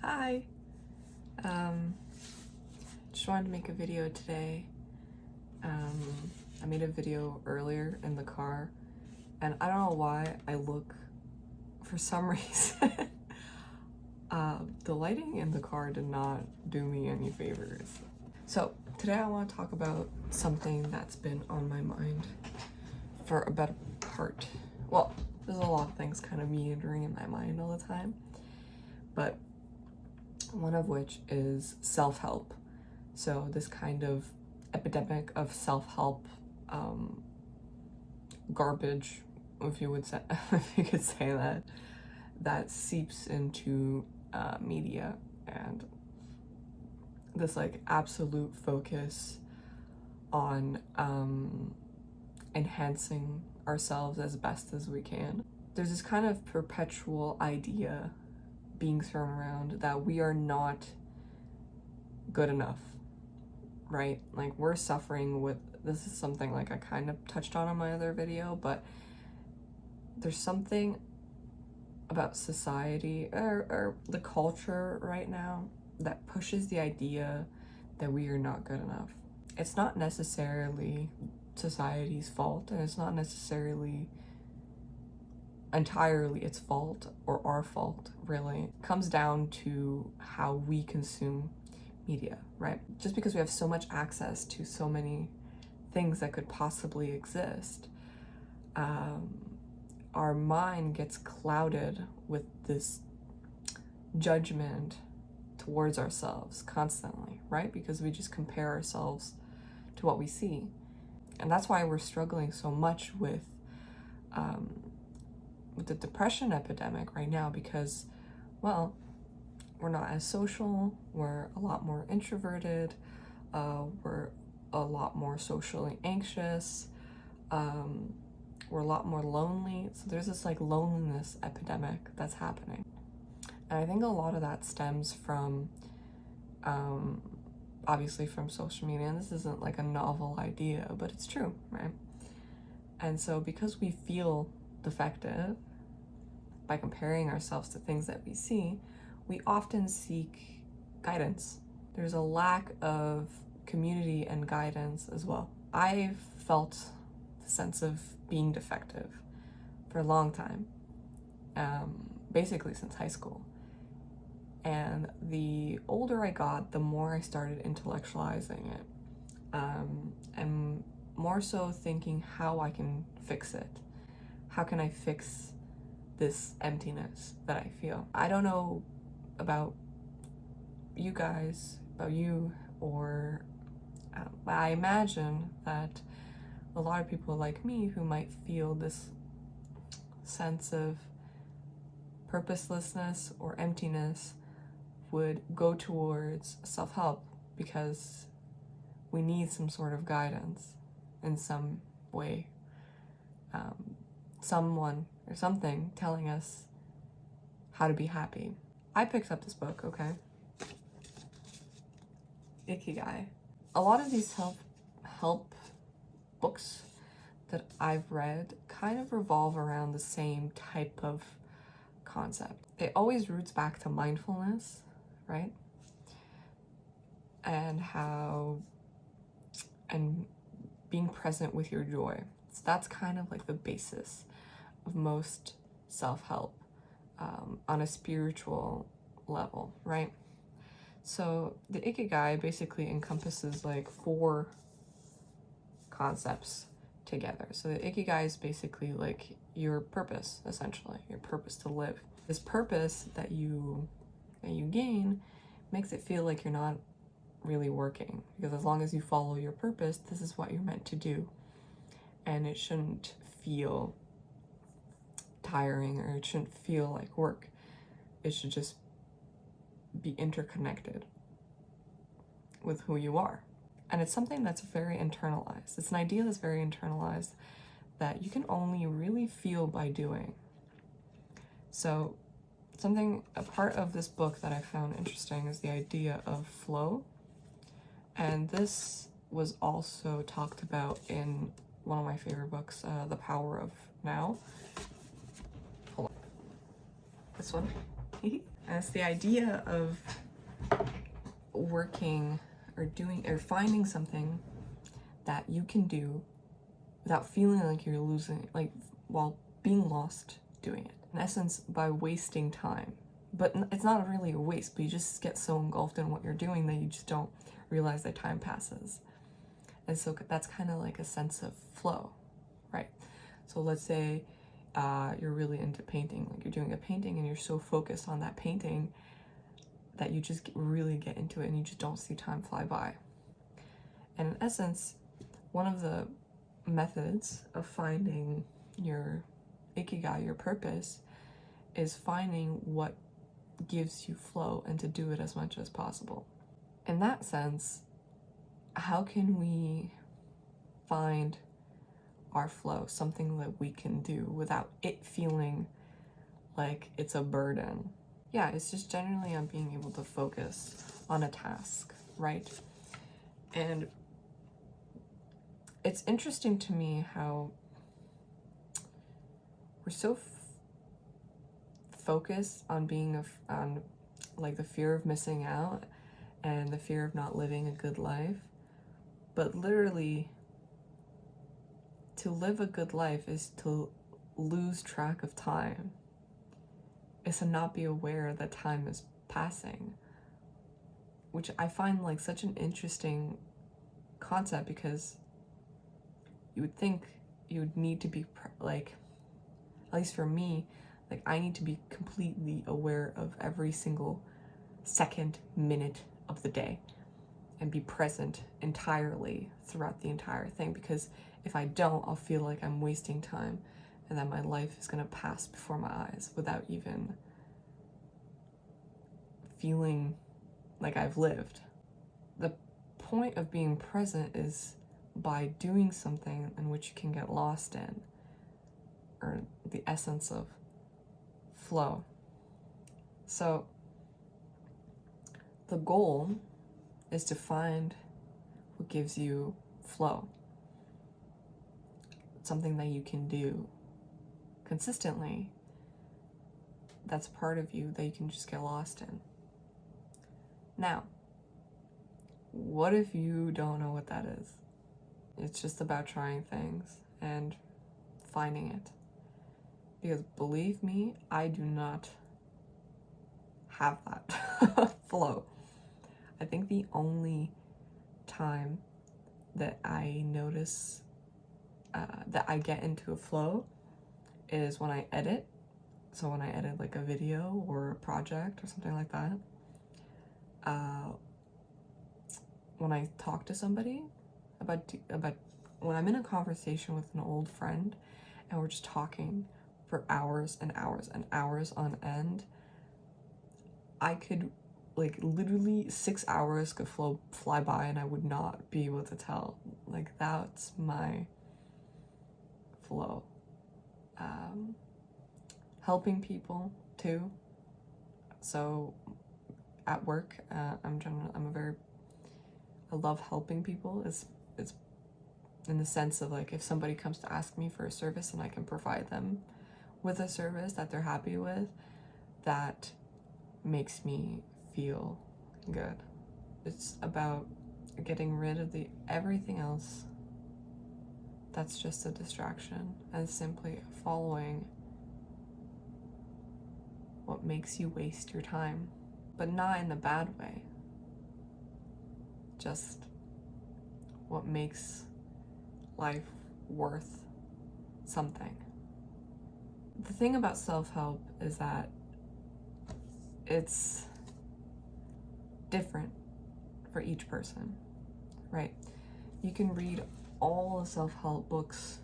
Hi! Just wanted to make a video today. I made a video earlier in the car, and I don't know why I look, for some reason, the lighting in the car did not do me any favors. So today I want to talk about something that's been on my mind for a better part. Well, there's a lot of things kind of meandering in my mind all the time, but one of which is self-help. So this kind of epidemic of self-help garbage, if you would say, if you could say that seeps into media, and this like absolute focus on enhancing ourselves as best as we can. There's this kind of perpetual idea being thrown around that we are not good enough, right? Like, we're suffering with, this is something like I kind of touched on in my other video, but there's something about society or the culture right now that pushes the idea that we are not good enough. It's not necessarily society's fault, and it's not necessarily entirely its fault or our fault, really. It comes down to how we consume media, right? Just because we have so much access to so many things that could possibly exist, our mind gets clouded with this judgment towards ourselves constantly, right? Because we just compare ourselves to what we see. And that's why we're struggling so much with the depression epidemic right now, because, well, we're not as social, we're a lot more introverted, we're a lot more socially anxious, we're a lot more lonely. So there's this like loneliness epidemic that's happening. And I think a lot of that stems from, obviously from social media, and this isn't like a novel idea, but it's true, right? And so because we feel defective by comparing ourselves to things that we see, we often seek guidance. There's a lack of community and guidance as well. I've felt the sense of being defective for a long time, basically since high school. And the older I got, the more I started intellectualizing it, and more so thinking how I can fix it. How can I fix this emptiness that I feel? I don't know about you guys, about you, or I imagine that a lot of people like me who might feel this sense of purposelessness or emptiness would go towards self-help because we need some sort of guidance in some way. Someone or something telling us how to be happy. I picked up this book, okay? Ikigai. A lot of these self-help books that I've read kind of revolve around the same type of concept. It always roots back to mindfulness, right? And being present with your joy. So that's kind of like the basis of most self-help on a spiritual level, right? So the Ikigai basically encompasses like 4 concepts together. So the Ikigai is basically like your purpose, essentially, your purpose to live. This purpose that you gain makes it feel like you're not really working, because as long as you follow your purpose, this is what you're meant to do. And it shouldn't feel tiring, or it shouldn't feel like work. It should just be interconnected with who you are. And it's something that's very internalized. It's an idea that's very internalized that you can only really feel by doing. So a part of this book that I found interesting is the idea of flow. And this was also talked about in one of my favorite books, The Power of Now. Hold on. This one. And it's the idea of working or doing or finding something that you can do without feeling like you're losing, like while being lost doing it. In essence, by wasting time. But it's not really a waste, but you just get so engulfed in what you're doing that you just don't realize that time passes. And so that's kind of like a sense of flow, right? So let's say you're really into painting, like you're doing a painting and you're so focused on that painting that you just really get into it and you just don't see time fly by. And in essence, one of the methods of finding your ikigai, your purpose, is finding what gives you flow and to do it as much as possible. In that sense, how can we find our flow, something that we can do without it feeling like it's a burden? Yeah, it's just generally on being able to focus on a task, right? And it's interesting to me how we're so focused on being on like the fear of missing out and the fear of not living a good life, but literally to live a good life is to lose track of time. Is to not be aware that time is passing, which I find like such an interesting concept, because you would think you would need to be like, at least for me, like I need to be completely aware of every single second, minute of the day and be present entirely throughout the entire thing, because if I don't, I'll feel like I'm wasting time and that my life is gonna pass before my eyes without even feeling like I've lived. The point of being present is by doing something in which you can get lost in, or the essence of flow. So the goal is to find what gives you flow, something that you can do consistently, that's part of you that you can just get lost in. Now, what if you don't know what that is? It's just about trying things and finding it. Because believe me, I do not have that flow. I think the only time that I notice that I get into a flow is when I edit. So when I edit like a video or a project or something like that. When I talk to somebody about when I'm in a conversation with an old friend and we're just talking for hours and hours and hours on end, I could like literally 6 hours could fly by and I would not be able to tell. Like that's my flow. Helping people too. So at work, I love helping people. It's in the sense of like if somebody comes to ask me for a service and I can provide them with a service that they're happy with, that makes me feel good. It's about getting rid of everything else that's just a distraction and simply following what makes you waste your time, but not in a bad way. Just what makes life worth something. The thing about self-help is that it's different for each person, right? You can read all the self-help books.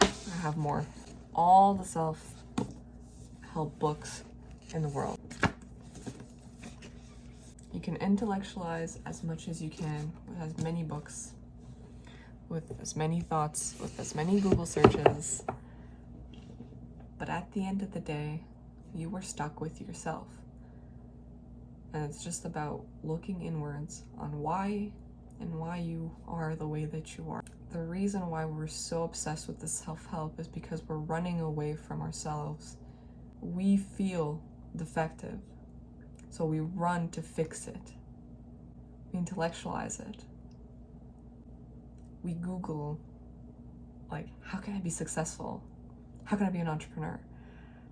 I have more. All the self-help books in the world. You can intellectualize as much as you can with as many books, with as many thoughts, with as many Google searches. But at the end of the day, you were stuck with yourself. And it's just about looking inwards on why you are the way that you are. The reason why we're so obsessed with this self-help is because we're running away from ourselves. We feel defective So we run to fix it. We intellectualize it. We Google, like, how can I be successful? How can I be an entrepreneur?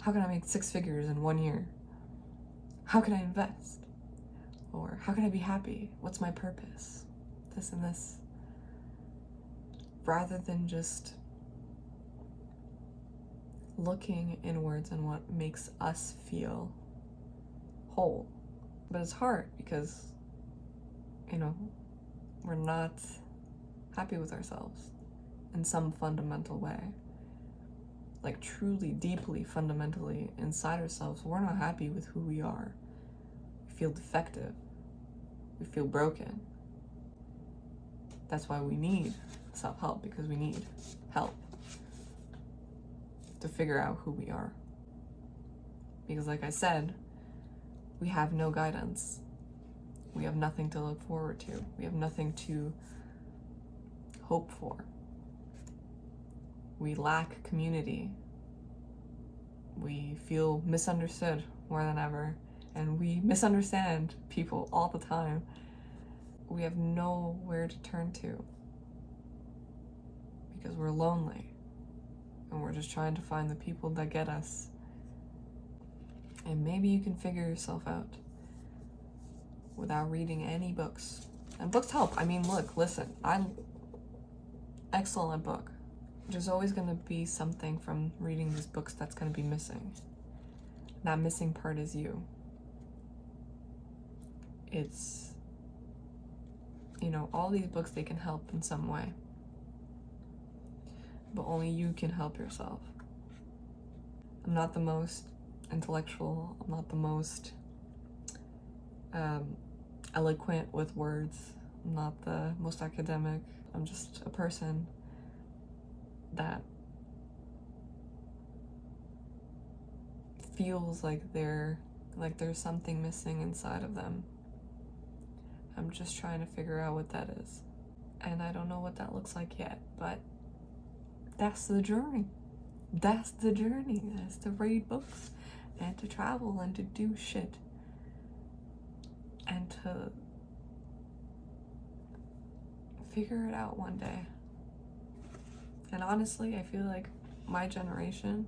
How can I make 6 figures in 1 year? How can I invest? Or how can I be happy? What's my purpose? This and this. Rather than just looking inwards on what makes us feel whole. But it's hard because, we're not happy with ourselves in some fundamental way. Like truly, deeply, fundamentally inside ourselves, we're not happy with who we are. We feel defective. We feel broken. That's why we need self-help, because we need help to figure out who we are. Because like I said, we have no guidance. We have nothing to look forward to. We have nothing to hope for. We lack community. We feel misunderstood more than ever, and we misunderstand people all the time. We have nowhere to turn to because we're lonely, and we're just trying to find the people that get us. And maybe you can figure yourself out without reading any books. And books help. I mean, look, listen, I'm excellent book. There's always going to be something from reading these books that's going to be missing. That missing part is you. It's, all these books, they can help in some way. But only you can help yourself. I'm not the most intellectual. I'm not the most eloquent with words. I'm not the most academic. I'm just a person that feels like there's something missing inside of them. I'm just trying to figure out what that is. And I don't know what that looks like yet, but that's the journey. That's the journey. That's to read books and to travel and to do shit. And to figure it out one day. And honestly, I feel like my generation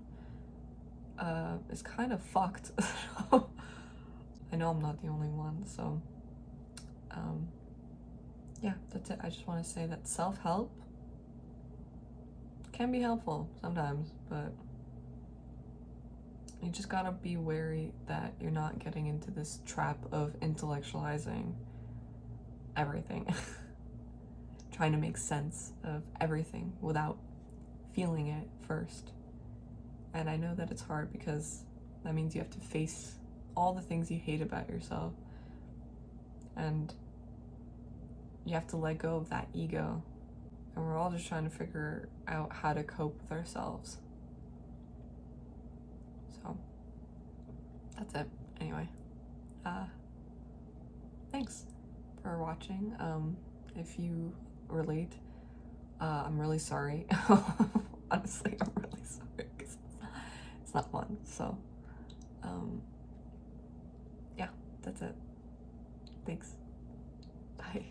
is kind of fucked. I know I'm not the only one, so yeah, that's it. I just want to say that self-help can be helpful sometimes, but you just gotta be wary that you're not getting into this trap of intellectualizing everything. Trying to make sense of everything without feeling it first. And I know that it's hard because that means you have to face all the things you hate about yourself. And you have to let go of that ego. And we're all just trying to figure out how to cope with ourselves. So, that's it. Anyway, thanks for watching. If you relate, I'm really sorry. Honestly, I'm really sorry because it's not fun. So, yeah, that's it. Thanks. Bye.